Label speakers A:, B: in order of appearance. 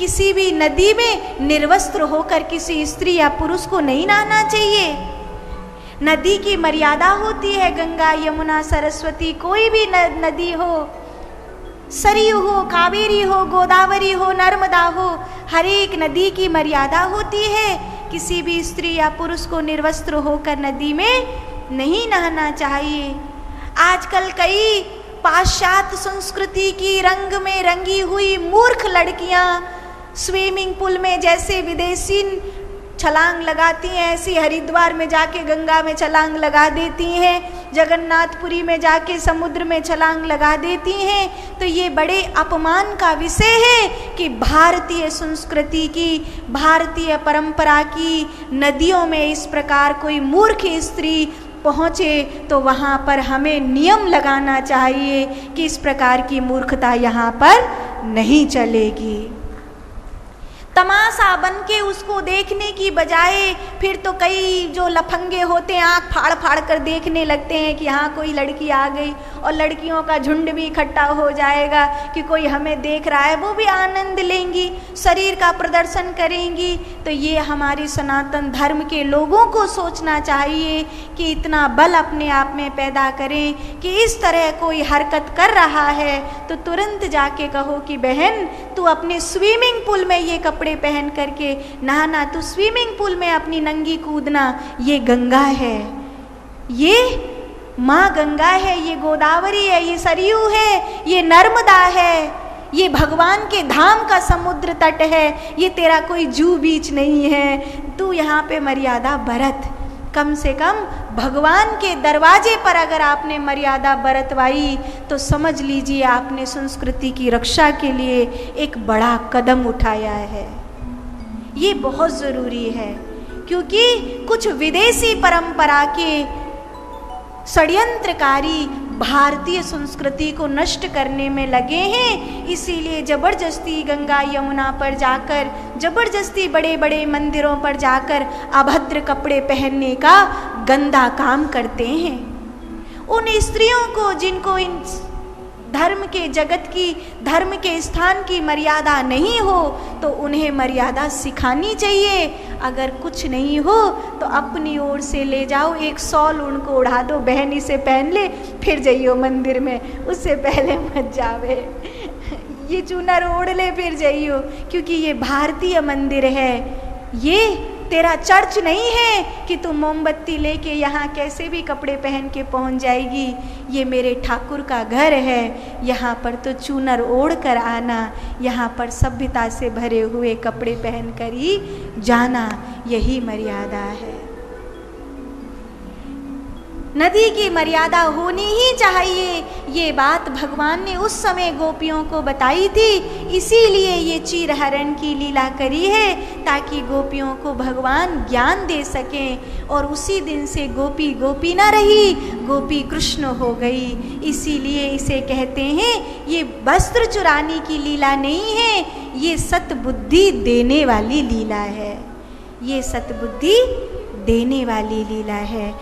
A: किसी भी नदी में निर्वस्त्र होकर किसी स्त्री या पुरुष को नहीं नहाना चाहिए। नदी की मर्यादा होती है, गंगा यमुना सरस्वती कोई भी नदी हो, सरयू हो, कावेरी हो, गोदावरी हो, नर्मदा हो, हर एक नदी की मर्यादा होती है। किसी भी स्त्री या पुरुष को निर्वस्त्र होकर नदी में नहीं नहाना चाहिए। आजकल कई पाश्चात्य संस्कृति की रंग में रंगी हुई मूर्ख लड़कियां स्विमिंग पूल में जैसे विदेशी छलांग लगाती हैं, ऐसी हरिद्वार में जाके गंगा में छलांग लगा देती हैं, जगन्नाथपुरी में जाके समुद्र में छलांग लगा देती हैं। तो ये बड़े अपमान का विषय है कि भारतीय संस्कृति की, भारतीय परंपरा की नदियों में इस प्रकार कोई मूर्ख स्त्री पहुँचे तो वहाँ पर हमें नियम लगाना चाहिए कि इस प्रकार की मूर्खता यहाँ पर नहीं चलेगी। तमाशा बन के उसको देखने की बजाय फिर तो कई जो लफंगे होते हैं आँख फाड़ फाड़ कर देखने लगते हैं कि हाँ कोई लड़की आ गई, और लड़कियों का झुंड भी इकट्ठा हो जाएगा कि कोई हमें देख रहा है, वो भी आनंद लेंगी, शरीर का प्रदर्शन करेंगी। तो ये हमारे सनातन धर्म के लोगों को सोचना चाहिए कि इतना बल अपने आप में पैदा करें कि इस तरह कोई हरकत कर रहा है तो तुरंत जाके कहो कि बहन तू अपने स्विमिंग पूल में ये कपड़े पहन करके नहाना, तू स्विमिंग पूल में अपनी नंगी कूदना, ये गंगा है, ये माँ गंगा है, ये गोदावरी है, ये सरयू है, ये नर्मदा है, ये भगवान के धाम का समुद्र तट है, ये तेरा कोई जू बीच नहीं है। तू यहाँ पे मर्यादा बरत, कम से कम भगवान के दरवाजे पर अगर आपने मर्यादा बरतवाई तो समझ लीजिए आपने संस्कृति की रक्षा के लिए एक बड़ा कदम उठाया है। ये बहुत ज़रूरी है क्योंकि कुछ विदेशी परंपरा के षड्यंत्रकारी भारतीय संस्कृति को नष्ट करने में लगे हैं। इसीलिए ज़बरदस्ती गंगा यमुना पर जाकर, ज़बरदस्ती बड़े बड़े मंदिरों पर जाकर अभद्र कपड़े पहनने का गंदा काम करते हैं। उन स्त्रियों को जिनको इन धर्म के जगत की, धर्म के स्थान की मर्यादा नहीं हो तो उन्हें मर्यादा सिखानी चाहिए। अगर कुछ नहीं हो तो अपनी ओर से ले जाओ, एक शॉल उनको ओढ़ा दो, बहन इसे पहन ले फिर जाइयो मंदिर में, उससे पहले मत जावे, ये चूनर ओढ़ ले फिर जाइयो, क्योंकि ये भारतीय मंदिर है, ये तेरा चर्च नहीं है कि तू मोमबत्ती लेके यहाँ कैसे भी कपड़े पहन के पहुँच जाएगी। ये मेरे ठाकुर का घर है, यहाँ पर तो चूनर ओढ़ कर आना, यहाँ पर सभ्यता से भरे हुए कपड़े पहन कर ही जाना, यही मर्यादा है। नदी की मर्यादा होनी ही चाहिए, ये बात भगवान ने उस समय गोपियों को बताई थी। इसीलिए ये चीरहरण की लीला करी है ताकि गोपियों को भगवान ज्ञान दे सकें। और उसी दिन से गोपी गोपी ना रही, गोपी कृष्ण हो गई। इसीलिए इसे कहते हैं ये वस्त्र चुराने की लीला नहीं है, ये सतबुद्धि देने वाली लीला है, ये सतबुद्धि देने वाली लीला है।